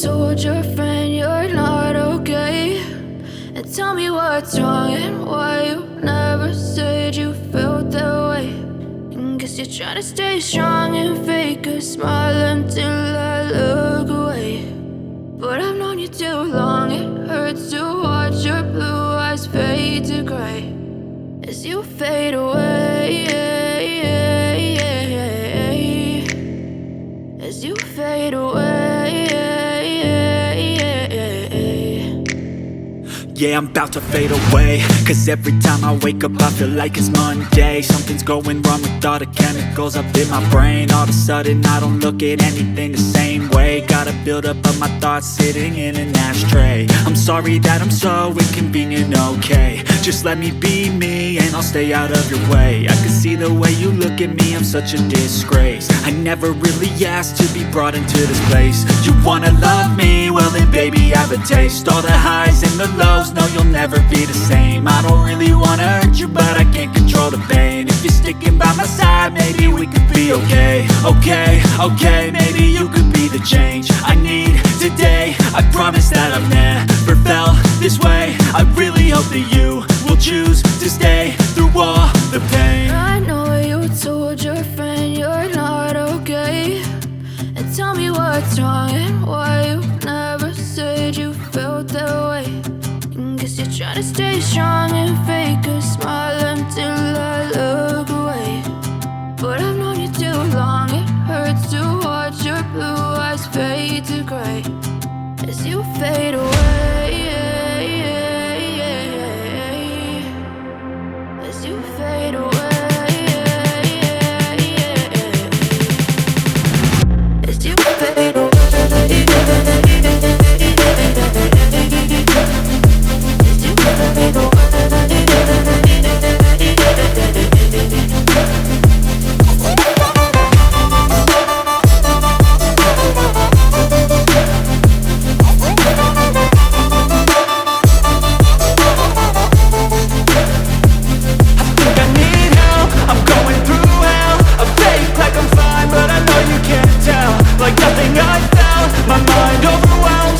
told your friend you're not okay, and tell me what's wrong and why you never said you felt that way. And guess you're trying to stay strong and fake a smile until I look away. But I've known you too long, it hurts to watch your blue eyes fade to gray as you fade away, as you fade away. Yeah, I'm about to fade away, cause every time I wake up I feel like it's Monday. Something's going wrong with all the chemicals up in my brain. All of a sudden I don't look at anything the same way. Got a buildup of my thoughts sitting in an ashtray. I'm sorry that I'm so inconvenient, okay. Just let me be me and I'll stay out of your way. I can see the way you look at me, I'm such a disgrace. I never really asked to be brought into this place. You wanna love me? Well then baby I have a taste. All the highs and the lows, no you'll never be the same. I don't really wanna hurt you but I can't control the pain. If you're sticking by my side maybe we could be okay. Okay, maybe you could be the change I need today. I promise that I've never felt this way. I really hope that you will choose to stay through all the pain. I know you told your friend you're not okay, and tell me what's wrong and why you never said you felt that way. And guess you're trying to stay strong and fake a smile until I look away. But I've known you too long, it hurts to watch your blue eyes fade to gray as you fade away, as you fade away, as you fade away, as you fade away. Like nothing I felt, my mind overwhelmed.